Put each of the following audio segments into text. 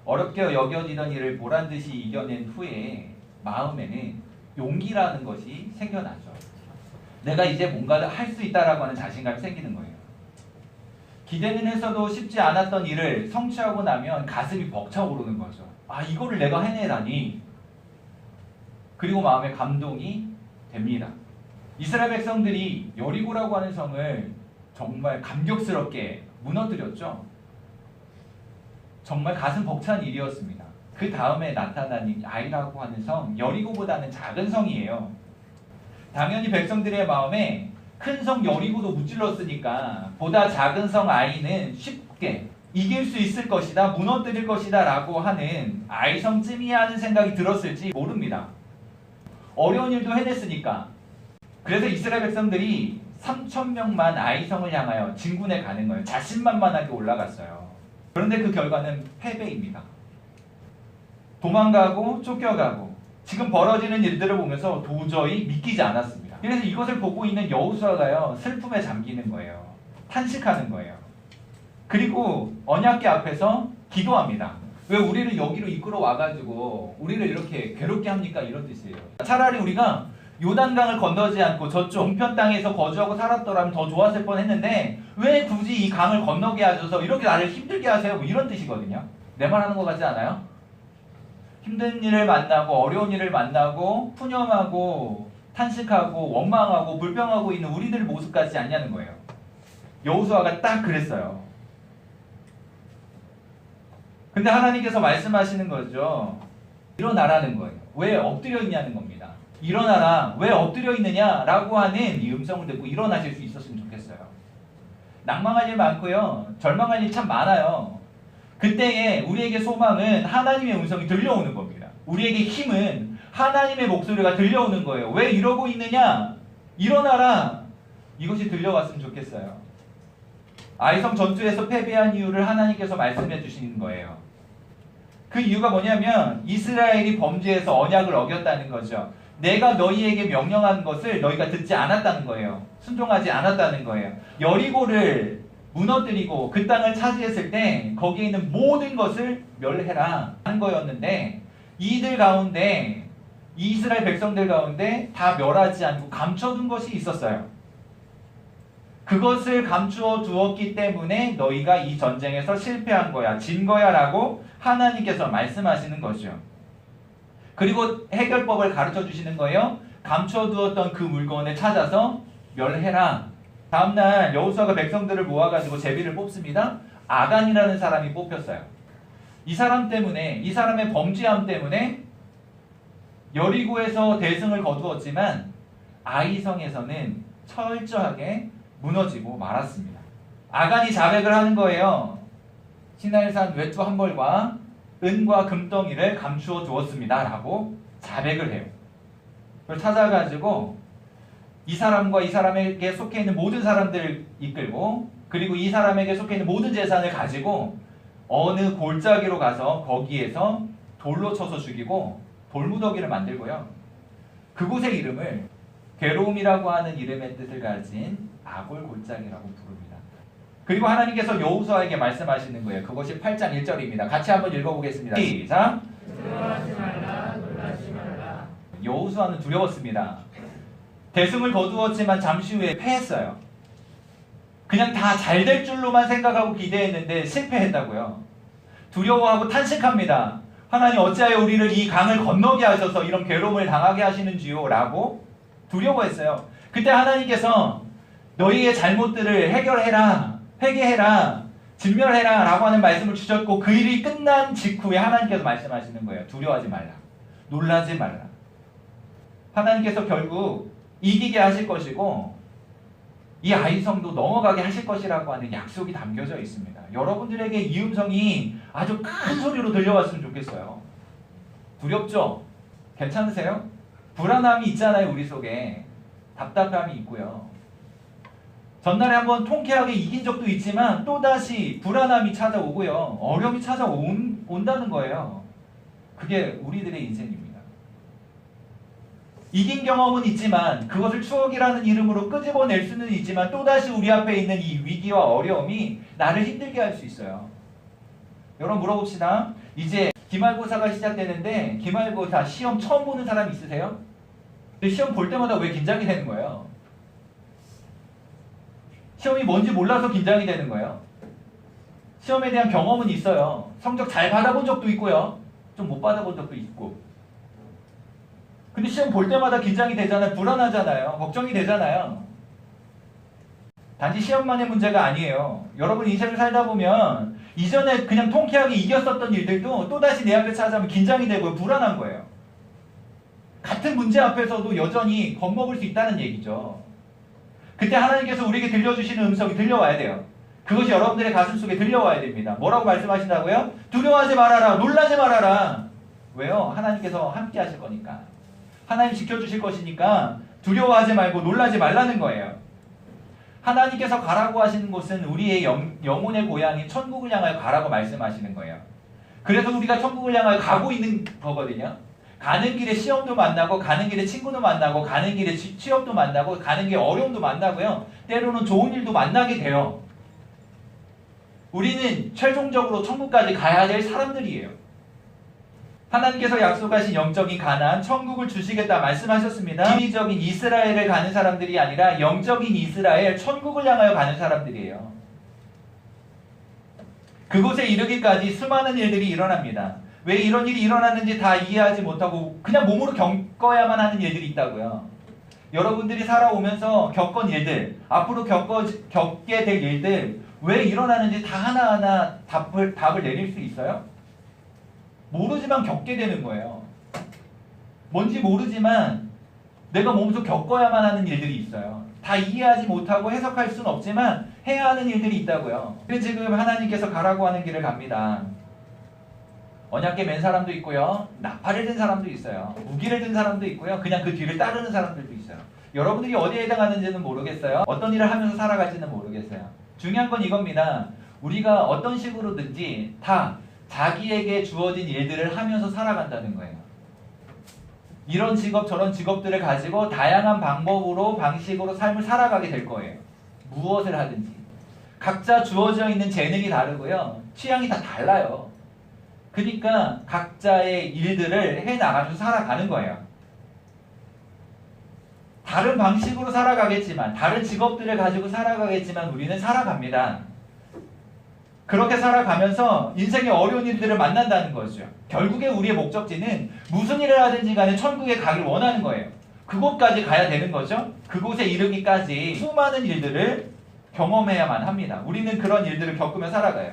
어렵게 여겨지던 일을 보란듯이 이겨낸 후에 마음에는 용기라는 것이 생겨나죠. 내가 이제 뭔가를 할 수 있다라고 하는 자신감이 생기는 거예요. 기대는 했어도 쉽지 않았던 일을 성취하고 나면 가슴이 벅차오르는 거죠. 아, 이거를 내가 해내다니. 그리고 마음에 감동이 됩니다. 이스라엘 백성들이 여리고라고 하는 성을 정말 감격스럽게 무너뜨렸죠. 정말 가슴 벅찬 일이었습니다. 그 다음에 나타난 이 아이라고 하는 성, 여리고보다는 작은 성이에요. 당연히 백성들의 마음에 큰 성 여리고도 무찔렀으니까 보다 작은 성 아이는 쉽게 이길 수 있을 것이다, 무너뜨릴 것이다 라고 하는 아이성쯤이야 하는 생각이 들었을지 모릅니다. 어려운 일도 해냈으니까. 그래서 이스라엘 백성들이 3,000명만 아이성을 향하여 진군에 가는 거예요. 자신만만하게 올라갔어요. 그런데 그 결과는 패배입니다. 도망가고 쫓겨가고 지금 벌어지는 일들을 보면서 도저히 믿기지 않았습니다. 그래서 이것을 보고 있는 여호수아가요, 슬픔에 잠기는 거예요. 탄식하는 거예요. 그리고 언약궤 앞에서 기도합니다. 왜 우리를 여기로 이끌어 와가지고 우리를 이렇게 괴롭게 합니까? 이런 뜻이에요. 차라리 우리가 요단강을 건너지 않고 저쪽 동편 땅에서 거주하고 살았더라면 더 좋았을 뻔했는데 왜 굳이 이 강을 건너게 하셔서 이렇게 나를 힘들게 하세요? 뭐 이런 뜻이거든요. 내 말하는 것 같지 않아요? 힘든 일을 만나고 어려운 일을 만나고 푸념하고 탄식하고 원망하고 불평하고 있는 우리들 모습 같지 않냐는 거예요. 여호수아가 딱 그랬어요. 근데 하나님께서 말씀하시는 거죠. 일어나라는 거예요. 왜 엎드려 있냐는 겁니다. 일어나라. 왜 엎드려 있느냐라고 하는 이 음성을 듣고 일어나실 수 있었으면 좋겠어요. 낭망할 일 많고요. 절망할 일 참 많아요. 그때에 우리에게 소망은 하나님의 음성이 들려오는 겁니다. 우리에게 힘은 하나님의 목소리가 들려오는 거예요. 왜 이러고 있느냐? 일어나라. 이것이 들려왔으면 좋겠어요. 아이성 전투에서 패배한 이유를 하나님께서 말씀해 주시는 거예요. 그 이유가 뭐냐면 이스라엘이 범죄해서 언약을 어겼다는 거죠. 내가 너희에게 명령한 것을 너희가 듣지 않았다는 거예요. 순종하지 않았다는 거예요. 여리고를 무너뜨리고 그 땅을 차지했을 때 거기에 있는 모든 것을 멸해라 하는 거였는데 이들 가운데 이스라엘 백성들 가운데 다 멸하지 않고 감춰둔 것이 있었어요. 그것을 감추어 두었기 때문에 너희가 이 전쟁에서 실패한 거야, 진 거야 라고 하나님께서 말씀하시는 거죠. 그리고 해결법을 가르쳐 주시는 거예요. 감추어 두었던 그 물건을 찾아서 멸해라. 다음날 여호수아가 백성들을 모아가지고 제비를 뽑습니다. 아간이라는 사람이 뽑혔어요. 이 사람 때문에, 이 사람의 범죄함 때문에 여리고에서 대승을 거두었지만 아이성에서는 철저하게 무너지고 말았습니다. 아간이 자백을 하는 거예요. 시나이산 외투 한 벌과 은과 금덩이를 감추어 두었습니다 라고 자백을 해요. 그걸 찾아가지고 이 사람과 이 사람에게 속해 있는 모든 사람들을 이끌고 그리고 이 사람에게 속해 있는 모든 재산을 가지고 어느 골짜기로 가서 거기에서 돌로 쳐서 죽이고 돌무더기를 만들고요. 그곳의 이름을 괴로움이라고 하는 이름의 뜻을 가진 아골 골짜기라고 부릅니다. 그리고 하나님께서 여호수아에게 말씀하시는 거예요. 그것이 8장 1절입니다. 같이 한번 읽어보겠습니다. 시작! 두려워하지 말라, 놀라지 말라. 여호수아는 두려웠습니다. 대승을 거두었지만 잠시 후에 패했어요. 그냥 다 잘 될 줄로만 생각하고 기대했는데 실패했다고요. 두려워하고 탄식합니다. 하나님 어찌하여 우리를 이 강을 건너게 하셔서 이런 괴로움을 당하게 하시는지요? 라고 두려워했어요. 그때 하나님께서 너희의 잘못들을 해결해라, 회개해라, 진멸해라 라고 하는 말씀을 주셨고 그 일이 끝난 직후에 하나님께서 말씀하시는 거예요. 두려워하지 말라, 놀라지 말라. 하나님께서 결국 이기게 하실 것이고 이 아이성도 넘어가게 하실 것이라고 하는 약속이 담겨져 있습니다. 여러분들에게 이 음성이 아주 큰 소리로 들려왔으면 좋겠어요. 두렵죠? 괜찮으세요? 불안함이 있잖아요. 우리 속에 답답함이 있고요. 전날에 한번 통쾌하게 이긴 적도 있지만 또다시 불안함이 찾아오고요. 어려움이 찾아온다는 거예요. 그게 우리들의 인생입니다. 이긴 경험은 있지만 그것을 추억이라는 이름으로 끄집어낼 수는 있지만 또다시 우리 앞에 있는 이 위기와 어려움이 나를 힘들게 할 수 있어요. 여러분 물어봅시다. 이제 기말고사가 시작되는데 기말고사 시험 처음 보는 사람 있으세요? 근데 시험 볼 때마다 왜 긴장이 되는 거예요? 시험이 뭔지 몰라서 긴장이 되는 거예요. 시험에 대한 경험은 있어요. 성적 잘 받아본 적도 있고요. 좀 못 받아본 적도 있고. 근데 시험 볼 때마다 긴장이 되잖아요. 불안하잖아요. 걱정이 되잖아요. 단지 시험만의 문제가 아니에요. 여러분 인생을 살다 보면 이전에 그냥 통쾌하게 이겼었던 일들도 또다시 내 앞에 찾아오면 긴장이 되고 불안한 거예요. 같은 문제 앞에서도 여전히 겁먹을 수 있다는 얘기죠. 그때 하나님께서 우리에게 들려주시는 음성이 들려와야 돼요. 그것이 여러분들의 가슴 속에 들려와야 됩니다. 뭐라고 말씀하신다고요? 두려워하지 말아라. 놀라지 말아라. 왜요? 하나님께서 함께 하실 거니까. 하나님 지켜주실 것이니까 두려워하지 말고 놀라지 말라는 거예요. 하나님께서 가라고 하시는 곳은 우리의 영혼의 고향인 천국을 향하여 가라고 말씀하시는 거예요. 그래서 우리가 천국을 향하여 가고 있는 거거든요. 가는 길에 시험도 만나고 가는 길에 친구도 만나고 가는 길에 취업도 만나고 가는 길에 어려움도 만나고요. 때로는 좋은 일도 만나게 돼요. 우리는 최종적으로 천국까지 가야 될 사람들이에요. 하나님께서 약속하신 영적인 가나안, 천국을 주시겠다 말씀하셨습니다. 지리적인 이스라엘을 가는 사람들이 아니라 영적인 이스라엘, 천국을 향하여 가는 사람들이에요. 그곳에 이르기까지 수많은 일들이 일어납니다. 왜 이런 일이 일어났는지 다 이해하지 못하고 그냥 몸으로 겪어야만 하는 일들이 있다고요. 여러분들이 살아오면서 겪은 일들, 앞으로 겪게 될 일들, 왜 일어나는지 다 하나하나 답을 내릴 수 있어요? 모르지만 겪게 되는 거예요. 뭔지 모르지만 내가 몸소 겪어야만 하는 일들이 있어요. 다 이해하지 못하고 해석할 수는 없지만 해야 하는 일들이 있다고요. 그래서 지금 하나님께서 가라고 하는 길을 갑니다. 언약궤 맨 사람도 있고요. 나팔을 든 사람도 있어요. 무기를 든 사람도 있고요. 그냥 그 뒤를 따르는 사람들도 있어요. 여러분들이 어디에 해당하는지는 모르겠어요. 어떤 일을 하면서 살아갈지는 모르겠어요. 중요한 건 이겁니다. 우리가 어떤 식으로든지 다 자기에게 주어진 일들을 하면서 살아간다는 거예요. 이런 직업 저런 직업들을 가지고 다양한 방식으로 삶을 살아가게 될 거예요. 무엇을 하든지. 각자 주어져 있는 재능이 다르고요. 취향이 다 달라요. 그러니까 각자의 일들을 해나가면서 살아가는 거예요. 다른 방식으로 살아가겠지만 다른 직업들을 가지고 살아가겠지만 우리는 살아갑니다. 그렇게 살아가면서 인생의 어려운 일들을 만난다는 거죠. 결국에 우리의 목적지는 무슨 일을 하든지 간에 천국에 가길 원하는 거예요. 그곳까지 가야 되는 거죠. 그곳에 이르기까지 수많은 일들을 경험해야만 합니다. 우리는 그런 일들을 겪으며 살아가요.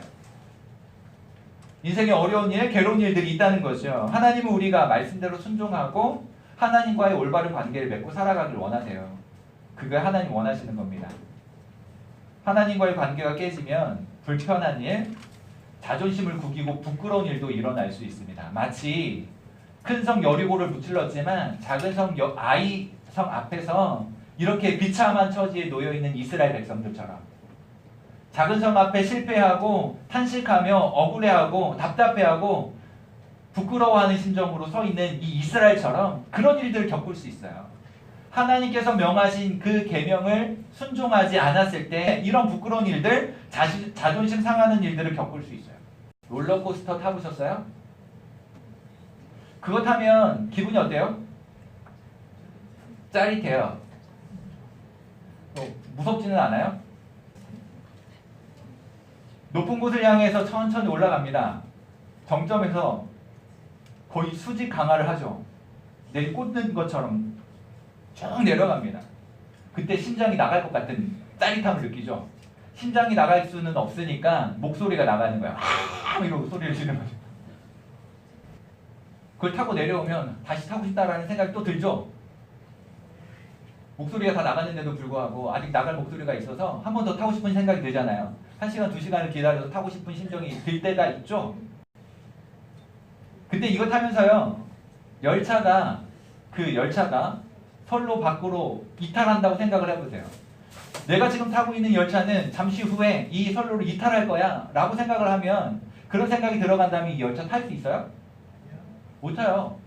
인생에 어려운 일, 괴로운 일들이 있다는 거죠. 하나님은 우리가 말씀대로 순종하고 하나님과의 올바른 관계를 맺고 살아가길 원하세요. 그게 하나님 원하시는 겁니다. 하나님과의 관계가 깨지면 불편한 일, 자존심을 구기고 부끄러운 일도 일어날 수 있습니다. 마치 큰 성 여리고를 무찔렀지만 작은 성 아이 성 앞에서 이렇게 비참한 처지에 놓여있는 이스라엘 백성들처럼 작은 성 앞에 실패하고 탄식하며 억울해하고 답답해하고 부끄러워하는 심정으로 서 있는 이 이스라엘처럼 그런 일들을 겪을 수 있어요. 하나님께서 명하신 그 계명을 순종하지 않았을 때 이런 부끄러운 일들, 자존심 상하는 일들을 겪을 수 있어요. 롤러코스터 타보셨어요? 그거 타면 기분이 어때요? 짜릿해요. 무섭지는 않아요? 높은 곳을 향해서 천천히 올라갑니다. 정점에서 거의 수직 강화를 하죠. 내꽂는 것처럼 쭉 내려갑니다. 그때 심장이 나갈 것 같은 짜릿함을 느끼죠. 심장이 나갈 수는 없으니까 목소리가 나가는 거야. 이러고 소리를 지르는 거죠. 그걸 타고 내려오면 다시 타고 싶다라는 생각이 또 들죠. 목소리가 다 나갔는데도 불구하고 아직 나갈 목소리가 있어서 한 번 더 타고 싶은 생각이 들잖아요. 1시간, 2시간을 기다려서 타고 싶은 심정이 들 때가 있죠. 근데 이거 타면서요. 열차가 선로 밖으로 이탈한다고 생각을 해보세요. 내가 지금 타고 있는 열차는 잠시 후에 이 선로를 이탈할 거야 라고 생각을 하면 그런 생각이 들어간다면 이 열차 탈 수 있어요? 못 타요.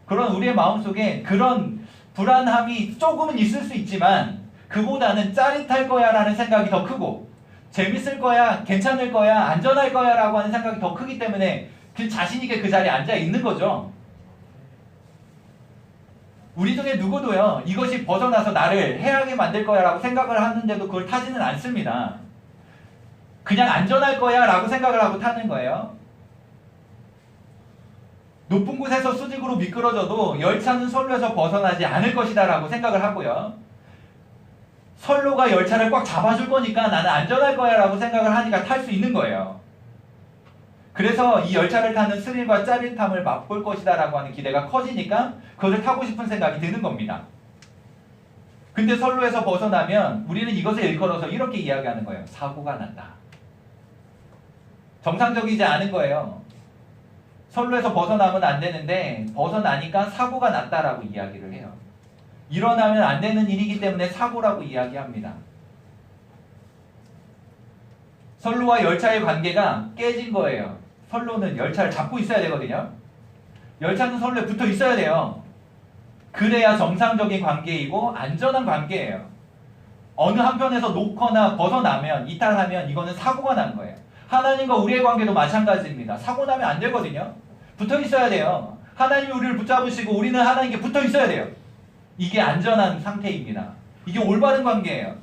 그런 우리의 마음속에 그런 불안함이 조금은 있을 수 있지만 그보다는 짜릿할 거야 라는 생각이 더 크고 재밌을 거야, 괜찮을 거야, 안전할 거야 라고 하는 생각이 더 크기 때문에 그 자신 있게 그 자리에 앉아 있는 거죠. 우리 중에 누구도요, 이것이 벗어나서 나를 해하게 만들 거야 라고 생각을 하는데도 그걸 타지는 않습니다. 그냥 안전할 거야 라고 생각을 하고 타는 거예요. 높은 곳에서 수직으로 미끄러져도 열차는 선로에서 벗어나지 않을 것이다 라고 생각을 하고요. 선로가 열차를 꽉 잡아줄 거니까 나는 안전할 거야 라고 생각을 하니까 탈 수 있는 거예요. 그래서 이 열차를 타는 스릴과 짜릿함을 맛볼 것이다 라고 하는 기대가 커지니까 그것을 타고 싶은 생각이 드는 겁니다. 근데 선로에서 벗어나면 우리는 이것을 일컬어서 이렇게 이야기하는 거예요. 사고가 난다. 정상적이지 않은 거예요. 선로에서 벗어나면 안 되는데 벗어나니까 사고가 났다라고 이야기를 해요. 일어나면 안 되는 일이기 때문에 사고라고 이야기합니다. 선로와 열차의 관계가 깨진 거예요. 선로는 열차를 잡고 있어야 되거든요. 열차는 선로에 붙어 있어야 돼요. 그래야 정상적인 관계이고 안전한 관계예요. 어느 한편에서 놓거나 벗어나면, 이탈하면 이거는 사고가 난 거예요. 하나님과 우리의 관계도 마찬가지입니다. 사고 나면 안 되거든요. 붙어 있어야 돼요. 하나님이 우리를 붙잡으시고 우리는 하나님께 붙어 있어야 돼요. 이게 안전한 상태입니다. 이게 올바른 관계예요.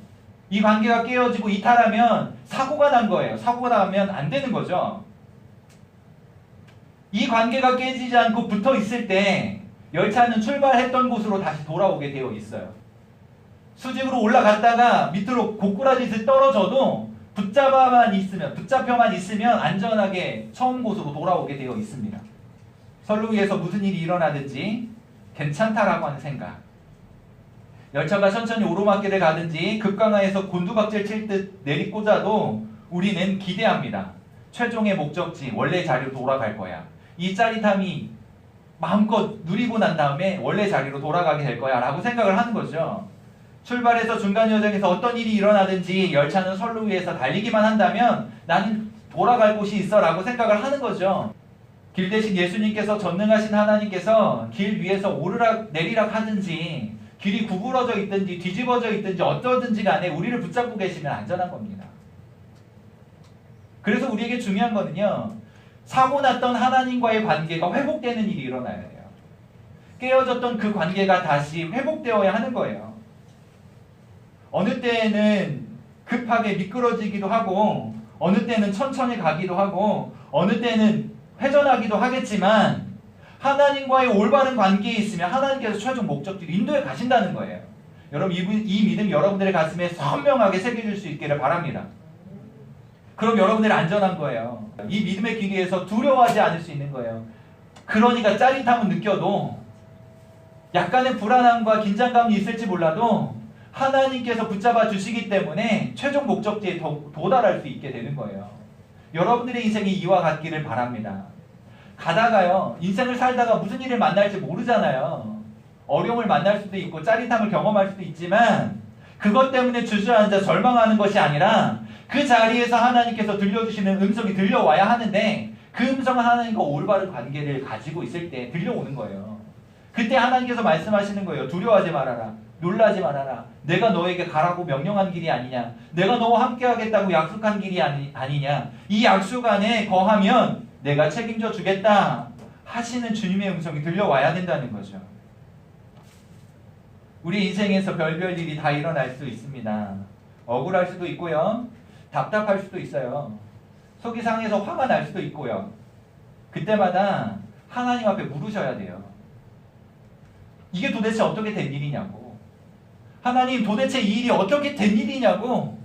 이 관계가 깨어지고 이탈하면 사고가 난 거예요. 사고가 나면 안 되는 거죠. 이 관계가 깨지지 않고 붙어 있을 때 열차는 출발했던 곳으로 다시 돌아오게 되어 있어요. 수직으로 올라갔다가 밑으로 고꾸라지듯 떨어져도 붙잡혀만 있으면 안전하게 처음 곳으로 돌아오게 되어 있습니다. 선로 위에서 무슨 일이 일어나든지 괜찮다라고 하는 생각. 열차가 천천히 오르막길을 가든지 급강하에서 곤두박질 칠 듯 내리꽂아도 우리는 기대합니다. 최종의 목적지, 원래 자리로 돌아갈 거야. 이 짜릿함이 마음껏 누리고 난 다음에 원래 자리로 돌아가게 될 거야 라고 생각을 하는 거죠. 출발해서 중간 여정에서 어떤 일이 일어나든지 열차는 선로 위에서 달리기만 한다면 나는 돌아갈 곳이 있어 라고 생각을 하는 거죠. 길 대신 예수님께서 전능하신 하나님께서 길 위에서 오르락 내리락 하든지 길이 구부러져 있든지 뒤집어져 있든지 어떠든지 간에 우리를 붙잡고 계시면 안전한 겁니다. 그래서 우리에게 중요한 거는요, 사고 났던 하나님과의 관계가 회복되는 일이 일어나야 돼요. 깨어졌던 그 관계가 다시 회복되어야 하는 거예요. 어느 때에는 급하게 미끄러지기도 하고 어느 때는 천천히 가기도 하고 어느 때는 회전하기도 하겠지만 하나님과의 올바른 관계에 있으면 하나님께서 최종 목적지로 인도해 가신다는 거예요. 여러분 이 믿음 여러분들의 가슴에 선명하게 새겨질 수 있기를 바랍니다. 그럼 여러분들이 안전한 거예요. 이 믿음의 길 위에서 두려워하지 않을 수 있는 거예요. 그러니까 짜릿함은 느껴도 약간의 불안함과 긴장감이 있을지 몰라도 하나님께서 붙잡아 주시기 때문에 최종 목적지에 도달할 수 있게 되는 거예요. 여러분들의 인생이 이와 같기를 바랍니다. 가다가요, 인생을 살다가 무슨 일을 만날지 모르잖아요. 어려움을 만날 수도 있고 짜릿함을 경험할 수도 있지만 그것 때문에 주저앉아 절망하는 것이 아니라 그 자리에서 하나님께서 들려주시는 음성이 들려와야 하는데 그 음성은 하나님과 올바른 관계를 가지고 있을 때 들려오는 거예요. 그때 하나님께서 말씀하시는 거예요. 두려워하지 말아라. 놀라지 말아라. 내가 너에게 가라고 명령한 길이 아니냐. 내가 너와 함께 하겠다고 약속한 길이 아니냐. 이 약속 안에 거하면 내가 책임져 주겠다 하시는 주님의 음성이 들려와야 된다는 거죠. 우리 인생에서 별별 일이 다 일어날 수 있습니다. 억울할 수도 있고요. 답답할 수도 있어요. 속이 상해서 화가 날 수도 있고요. 그때마다 하나님 앞에 물으셔야 돼요. 이게 도대체 어떻게 된 일이냐고. 하나님 도대체 이 일이 어떻게 된 일이냐고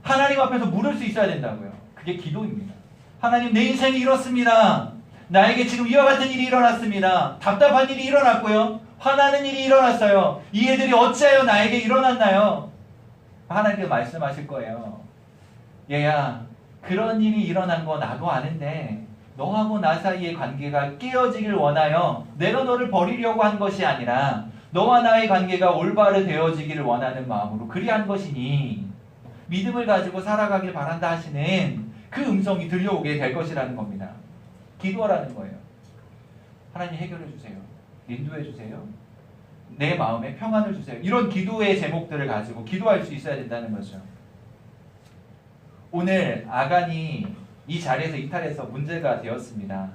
하나님 앞에서 물을 수 있어야 된다고요. 그게 기도입니다. 하나님, 내 인생이 이렇습니다. 나에게 지금 이와 같은 일이 일어났습니다. 답답한 일이 일어났고요. 화나는 일이 일어났어요. 이 일들이 어찌하여 나에게 일어났나요? 하나님께서 말씀하실 거예요. 얘야, 그런 일이 일어난 거 나도 아는데 너하고 나 사이의 관계가 깨어지길 원하여 내가 너를 버리려고 한 것이 아니라 너와 나의 관계가 올바르 되어지기를 원하는 마음으로 그리한 것이니 믿음을 가지고 살아가길 바란다 하시는 그 음성이 들려오게 될 것이라는 겁니다. 기도하라는 거예요. 하나님 해결해 주세요. 인도해 주세요. 내 마음에 평안을 주세요. 이런 기도의 제목들을 가지고 기도할 수 있어야 된다는 거죠. 오늘 아간이 이 자리에서 이탈해서 문제가 되었습니다.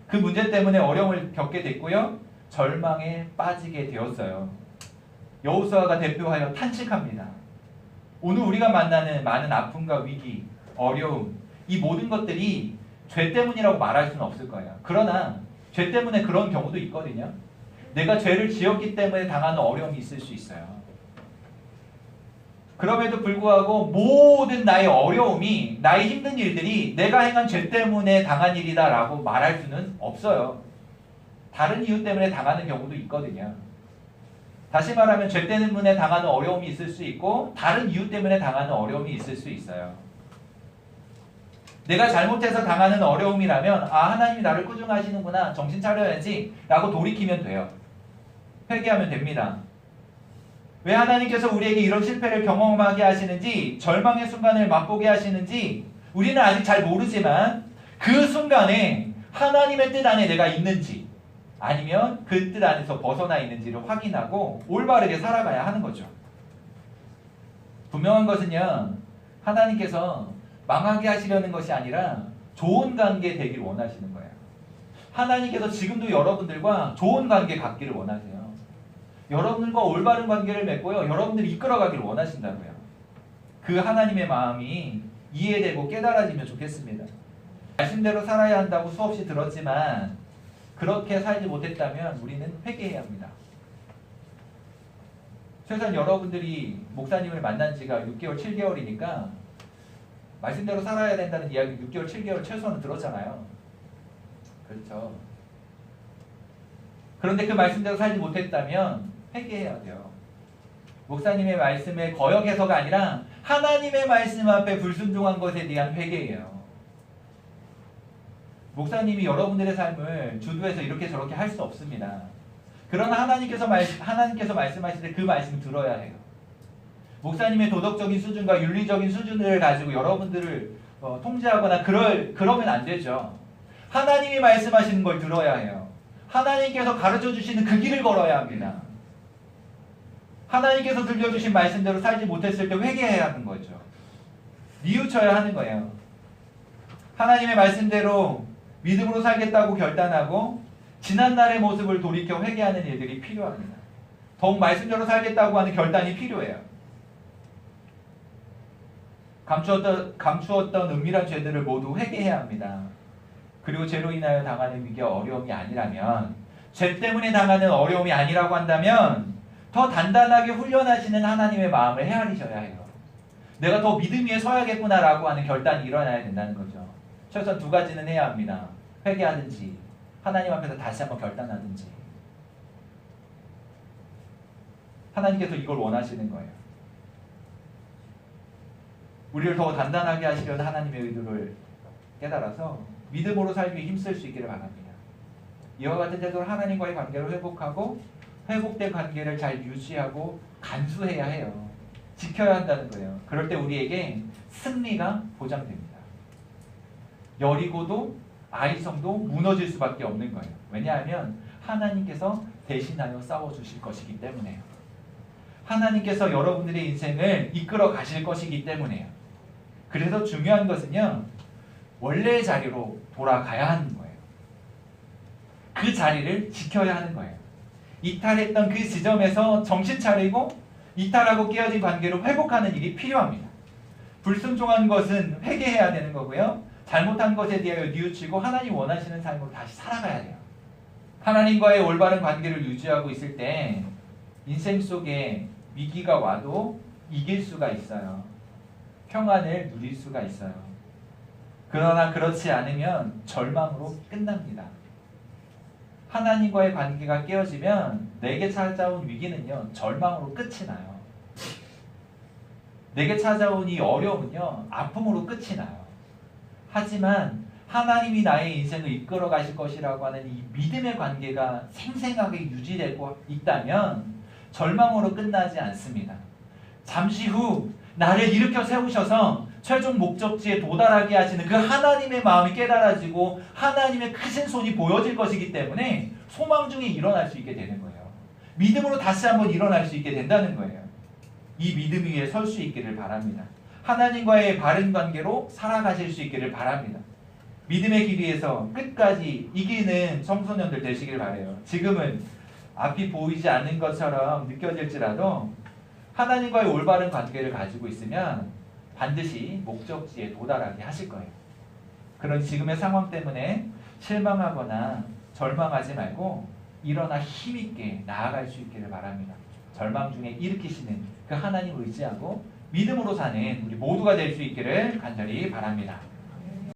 그 문제 때문에 어려움을 겪게 됐고요. 절망에 빠지게 되었어요. 여호수아가 대표하여 탄식합니다. 오늘 우리가 만나는 많은 아픔과 위기, 어려움, 이 모든 것들이 죄 때문이라고 말할 수는 없을 거예요. 그러나 죄 때문에 그런 경우도 있거든요. 내가 죄를 지었기 때문에 당하는 어려움이 있을 수 있어요. 그럼에도 불구하고 모든 나의 어려움이, 나의 힘든 일들이 내가 행한 죄 때문에 당한 일이다 라고 말할 수는 없어요. 다른 이유 때문에 당하는 경우도 있거든요. 다시 말하면 죄 때문에 당하는 어려움이 있을 수 있고 다른 이유 때문에 당하는 어려움이 있을 수 있어요. 내가 잘못해서 당하는 어려움이라면 하나님이 나를 꾸중하시는구나, 정신 차려야지 라고 돌이키면 돼요. 회개하면 됩니다. 왜 하나님께서 우리에게 이런 실패를 경험하게 하시는지, 절망의 순간을 맛보게 하시는지 우리는 아직 잘 모르지만 그 순간에 하나님의 뜻 안에 내가 있는지 아니면 그 뜻 안에서 벗어나 있는지를 확인하고 올바르게 살아가야 하는 거죠. 분명한 것은요, 하나님께서 망하게 하시려는 것이 아니라 좋은 관계 되길 원하시는 거예요. 하나님께서 지금도 여러분들과 좋은 관계 갖기를 원하세요. 여러분들과 올바른 관계를 맺고요, 여러분들이 이끌어가길 원하신다고요. 그 하나님의 마음이 이해되고 깨달아지면 좋겠습니다. 말씀대로 살아야 한다고 수없이 들었지만 그렇게 살지 못했다면 우리는 회개해야 합니다. 최소한 여러분들이 목사님을 만난 지가 6개월, 7개월이니까 말씀대로 살아야 된다는 이야기 6개월, 7개월 최소한 들었잖아요. 그렇죠. 그런데 그 말씀대로 살지 못했다면 회개해야 돼요. 목사님의 말씀에 거역해서가 아니라 하나님의 말씀 앞에 불순종한 것에 대한 회개예요. 목사님이 여러분들의 삶을 주도해서 이렇게 저렇게 할 수 없습니다. 그러나 하나님께서 말씀하실 때 그 말씀 들어야 해요. 목사님의 도덕적인 수준과 윤리적인 수준을 가지고 여러분들을 통제하거나 그러면 안 되죠. 하나님이 말씀하시는 걸 들어야 해요. 하나님께서 가르쳐 주시는 그 길을 걸어야 합니다. 하나님께서 들려주신 말씀대로 살지 못했을 때 회개해야 하는 거죠. 뉘우쳐야 하는 거예요. 하나님의 말씀대로 믿음으로 살겠다고 결단하고 지난날의 모습을 돌이켜 회개하는 일들이 필요합니다. 더욱 말씀대로 살겠다고 하는 결단이 필요해요. 감추었던 은밀한 죄들을 모두 회개해야 합니다. 그리고 죄로 인하여 당하는 위기와 어려움이 아니라면, 죄 때문에 당하는 어려움이 아니라고 한다면 더 단단하게 훈련하시는 하나님의 마음을 헤아리셔야 해요. 내가 더 믿음 위에 서야겠구나라고 하는 결단이 일어나야 된다는 거죠. 최소한 두 가지는 해야 합니다. 회개하든지 하나님 앞에서 다시 한번 결단하든지. 하나님께서 이걸 원하시는 거예요. 우리를 더 단단하게 하시려는 하나님의 의도를 깨달아서 믿음으로 살기 위해 힘쓸 수 있기를 바랍니다. 이와 같은 태도로 하나님과의 관계를 회복하고 회복된 관계를 잘 유지하고 간수해야 해요. 지켜야 한다는 거예요. 그럴 때 우리에게 승리가 보장됩니다. 여리고도 아이성도 무너질 수밖에 없는 거예요. 왜냐하면 하나님께서 대신하여 싸워주실 것이기 때문에요. 하나님께서 여러분들의 인생을 이끌어 가실 것이기 때문에요. 그래서 중요한 것은요, 원래의 자리로 돌아가야 하는 거예요. 그 자리를 지켜야 하는 거예요. 이탈했던 그 지점에서 정신 차리고 이탈하고 깨어진 관계로 회복하는 일이 필요합니다. 불순종한 것은 회개해야 되는 거고요. 잘못한 것에 대하여 뉘우치고 하나님 원하시는 삶으로 다시 살아가야 돼요. 하나님과의 올바른 관계를 유지하고 있을 때 인생 속에 위기가 와도 이길 수가 있어요. 평안을 누릴 수가 있어요. 그러나 그렇지 않으면 절망으로 끝납니다. 하나님과의 관계가 깨어지면 내게 찾아온 위기는요, 절망으로 끝이 나요. 내게 찾아온 이 어려움은요, 아픔으로 끝이 나요. 하지만 하나님이 나의 인생을 이끌어 가실 것이라고 하는 이 믿음의 관계가 생생하게 유지되고 있다면 절망으로 끝나지 않습니다. 잠시 후 나를 일으켜 세우셔서 최종 목적지에 도달하게 하시는 그 하나님의 마음이 깨달아지고 하나님의 크신 손이 보여질 것이기 때문에 소망 중에 일어날 수 있게 되는 거예요. 믿음으로 다시 한번 일어날 수 있게 된다는 거예요. 이 믿음 위에 설 수 있기를 바랍니다. 하나님과의 바른 관계로 살아가실 수 있기를 바랍니다. 믿음의 길 위에서 끝까지 이기는 청소년들 되시길 바라요. 지금은 앞이 보이지 않는 것처럼 느껴질지라도 하나님과의 올바른 관계를 가지고 있으면 반드시 목적지에 도달하게 하실 거예요. 그런 지금의 상황 때문에 실망하거나 절망하지 말고 일어나 힘있게 나아갈 수 있기를 바랍니다. 절망 중에 일으키시는 그 하나님을 의지하고 믿음으로 사는 우리 모두가 될 수 있기를 간절히 바랍니다.